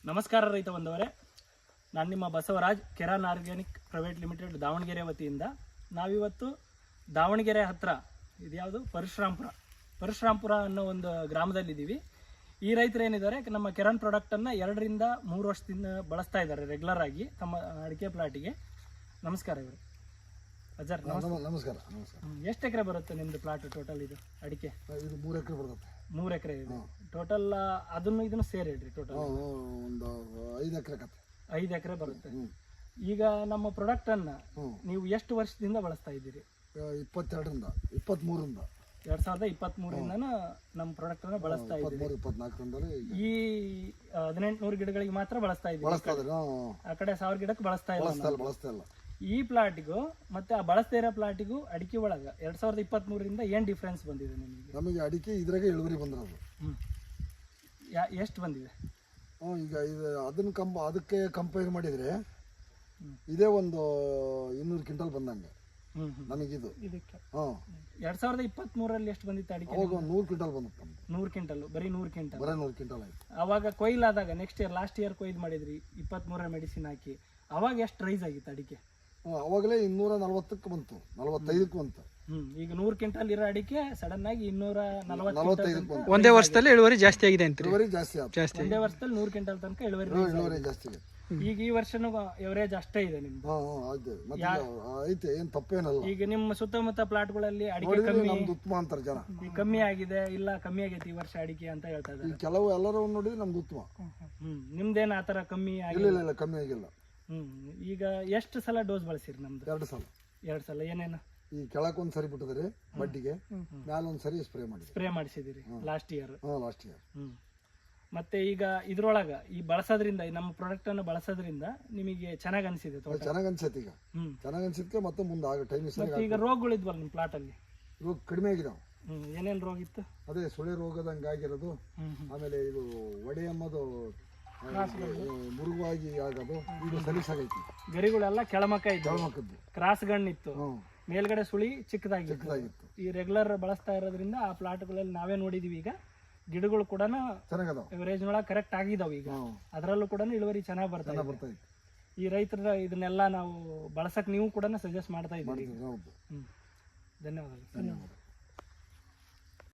ನಮಸ್ಕಾರ ರೈತ ಬಂದವರೇ, ನಾನು ನಿಮ್ಮ ಬಸವರಾಜ್ ಕೆರಾನ್ ಆರ್ಗ್ಯಾನಿಕ್ ಪ್ರೈವೇಟ್ ಲಿಮಿಟೆಡ್ ದಾವಣಗೆರೆ ವತಿಯಿಂದ ನಾವಿವತ್ತು ದಾವಣಗೆರೆ ಹತ್ರ ಇದ್ಯಾವುದು ಪರಶುರಾಂಪುರ ಅನ್ನೋ ಒಂದು ಗ್ರಾಮದಲ್ಲಿದ್ದೀವಿ. ಈ ರೈತರು ಏನಿದ್ದಾರೆ ನಮ್ಮ ಕೆರಾನ್ ಪ್ರಾಡಕ್ಟನ್ನು 2 ರಿಂದ 3 ವರ್ಷದಿಂದ ಬಳಸ್ತಾ ಇದ್ದಾರೆ ರೆಗ್ಯುಲರ್ ಆಗಿ ತಮ್ಮ ಅಡಿಕೆ ಪ್ಲಾಟಿಗೆ. ನಮಸ್ಕಾರ ಇವರು ಅಜರ್. ನಮಸ್ಕಾರ. ಎಷ್ಟು ಎಕರೆ ಬರುತ್ತೆ ನಿಮ್ಮದು ಪ್ಲಾಟ್ ಟೋಟಲ್? ಇದು ಅಡಿಕೆ ಇದು 3 ಎಕರೆ ಬರುತ್ತೆ. 3 ಎಕರೆ ಇದೆ ಟೋಟಲ್. ಅದನ್ನು ಇದನ್ನು ಸೇರಿ ಹೇಳ್ರಿ ಟೋಟಲ್ ಒಂದು 5 ಎಕರೆ ಕತೆ. 5 ಎಕರೆ ಬರುತ್ತೆ. ಈಗ ನಮ್ಮ ಪ್ರಾಡಕ್ಟ್ ಅನ್ನ ನೀವು ಎಷ್ಟು ವರ್ಷದಿಂದ ಬಳಸ್ತಾ ಇದ್ದೀರಿ? 22ರಿಂದ 23ರಿಂದ 2023 ನಮ್ಮ ಪ್ರಾಡಕ್ಟ್ ಅನ್ನ ಬಳಸ್ತಾ ಇದ್ದೀರಿ. 24ರಿಂದಲೇ ಈ 1800 ಗಿಡಗಳಿಗೆ ಮಾತ್ರ ಬಳಸ್ತಾ ಇದ್ದೀರಿ. ಆ ಕಡೆ 1000 ಗಿಡಕ್ಕೆ ಬಳಸ್ತಾ ಇಲ್ಲ. ಈ ಪ್ಲಾಟಿಗೂ ಮತ್ತೆ ಆ ಬಳಸ್ತಾ ಇರೋ ಪ್ಲಾಟಿಗೂ ಅಡಿಕೆ ಒಳಗ 2023ರಿಂದ ಏನ್ ಡಿಫ್ರೆನ್ಸ್ ಬಂದಿದೆ ನಿಮಗೆ? ನಮಗೆ ಅಡಿಕೆ ಇದ್ರಾಗೆ ಇಳುವರಿ ಬಂದಿರೋದು. ಎಷ್ಟು ಬಂದಿದೆ? ಈಗ ಇದು ಅದಕ್ಕೆ ಕಂಪೇರ್ ಮಾಡಿದ್ರೆ ಇದೇ ಒಂದು 200 ಕ್ವಿಂಟಲ್ ಬಂದಂಗೆ ನಮಗಿದು. 2023ರಲ್ಲಿ ಎಷ್ಟು ಬಂದಿತ್ತು ಅಡಿಕೆ? 100 ಕ್ವಿಂಟಲ್ ಬಂದಿತ್ತು. 100 ಕ್ವಿಂಟಲ್, ಬರೀ 100 ಕ್ವಿಂಟಲ್. 100 ಕ್ವಿಂಟಲ್ ಆಯ್ತು. ಅವಾಗ ಕೊಯ್ಲಾದಾಗ ನೆಕ್ಸ್ಟ್ ಇಯರ್ ಲಾಸ್ಟ್ ಇಯರ್ ಕೊಯ್ದು ಮಾಡಿದ್ರಿ 23ರ ಮೆಡಿಸಿನ್ ಹಾಕಿ. ಅವಾಗ ಎಷ್ಟು ರೈಸ್ ಆಗಿತ್ತು ಅಡಿಕೆ? ಅವಾಗಲೇ 240ಕ್ಕೆ ಬಂತು, 45ಕ್ಕೆ ಬಂತು. ಈಗ 100 ಕ್ವಿಂಟಲ್ ಇರೋ ಅಡಿಕೆ ಸಡನ್ ಆಗಿ 245 ಒಂದೇ ವರ್ಷದಲ್ಲಿ ಇಳುವರಿ ಜಾಸ್ತಿ ಆಗಿದೆ ಅಂತ. ಇಳುವರಿ ಜಾಸ್ತಿ ಆಯ್ತು. ಒಂದೇ ವರ್ಷದಲ್ಲಿ 100 ಕ್ವಿಂಟಲ್ ತನಕ ಇಳುವರಿ ಜಾಸ್ತಿ ಆಗಿದೆ. ಈಗ ಈ ವರ್ಷನೂ ಎವರೇಜ್ ಅಷ್ಟೇ ಇದೆ ನಿಮ್ದು. ಐತೆ, ಏನ್ ತಪ್ಪೇನಲ್ಲ. ಈಗ ನಿಮ್ಮ ಸುತ್ತಮುತ್ತ ಪ್ಲಾಟ್ಗಳಲ್ಲಿ ಅಡಿಕೆ ಕಮ್ಮಿ ಉತ್ತಮ ಅಂತಾರೆ ಜನ. ಕಮ್ಮಿ ಆಗಿದೆ, ಇಲ್ಲ ಕಮ್ಮಿ ಆಗೈತಿ ಈ ವರ್ಷ ಅಡಿಕೆ ಅಂತ ಹೇಳ್ತಾ ಇದ್ದಾರೆ. ಕೆಲವು ಎಲ್ಲರೂ ನೋಡಿದ್ರೆ ನಮ್ದು ಉತ್ತಮ. ನಿಮ್ದೇನ ಆತರ ಕಮ್ಮಿ ಇಲ್ಲ, ಕಮ್ಮಿ ಆಗಿಲ್ಲ. ಈಗ ಎಷ್ಟು ಸಲ ಡೋಸ್ ಬಳಸಿರಿ? ನಮ್ದು 2 ಸಲ. 2 ಸಲ. ಏನೇನು? ಈ ಕೆಳಕ್ ಒಂದ್ ಸರಿ ಬಿಟ್ಟಿದ್ರಿ ಬಡ್ಡಿಗೆ, ಮ್ಯಾಲ ಒಂದ್ ಸರಿ ಸ್ಪ್ರೇ ಮಾಡಿಸಿದಿರಿ ಲಾಸ್ಟ್ ಇಯರ್. Last year. ಮತ್ತೆ ಈಗ ಇದ್ರೊಳಗ ಈ ಬಳಸೋದ್ರಿಂದ, ನಮ್ಮ ಪ್ರಾಡಕ್ಟ್ ಅನ್ನು ಬಳಸೋದ್ರಿಂದ ನಿಮಗೆ ಚೆನ್ನಾಗ್ ಅನ್ಸಿದೆ? ಚೆನ್ನಾಗ್ ಅನ್ಸೈತಿ. ಈಗ ಚೆನ್ನಾಗ್ ಅನ್ಸಿದ್ಕೆ ಮತ್ತೆ ಮುಂದೆ ಆಗ ಟೈಮ್. ಈಗ ರೋಗಗಳಿದ್ವಲ್ಲ ನಿಮ್ ಪ್ಲಾಟ್ ಅಲ್ಲಿ? ರೋಗ ಕಡಿಮೆ ಆಗಿದಾವ. ಏನೇನ್ ರೋಗ ಇತ್ತು? ಅದೇ ಸುಳಿ ರೋಗದಂಗ ಆಗಿರೋದು, ಆಮೇಲೆ ಇದು ಒಡೆ ಎಂಬುದು ಮುರುಗಾಗಿ ಆಗೋದು, ಈಗ ಸಲೀಸಾಗೈತಿ. ಗರಿಗಳೆಲ್ಲ ಕೆಳಮಕ್ಕ ಇತ್ತು, ಕ್ರಾಸ್ ಗಣ್ಣಿತ್ತು, ಮೇಲ್ಗಡೆ ಸುಳಿ ಚಿಕ್ಕದಾಗಿತ್ತು. ಈ ರೆಗ್ಯುಲರ್ ಬಳಸ್ತಾ ಇರೋದ್ರಿಂದ ಆ ಪ್ಲಾಟ್ಗಳಲ್ಲಿ ನಾವೇ ನೋಡಿದೀವಿ. ಈಗ ಗಿಡಗಳು ಕೂಡ ಎವರೇಜ್ ಒಳಗೆ ಕರೆಕ್ಟ್ ಆಗಿದಾವ. ಈಗ ಅದರಲ್ಲೂ ಕೂಡ ಇಳುವರಿ ಚೆನ್ನಾಗಿ ಬರ್ತಾ. ಈ ರೈತರ ಇದನ್ನೆಲ್ಲ ನಾವು ಬಳಸಕ್ ನೀವು ಕೂಡ ಸಜೆಸ್ಟ್ ಮಾಡ್ತಾ ಇದ್ದೀವಿ. ಧನ್ಯವಾದಗಳು.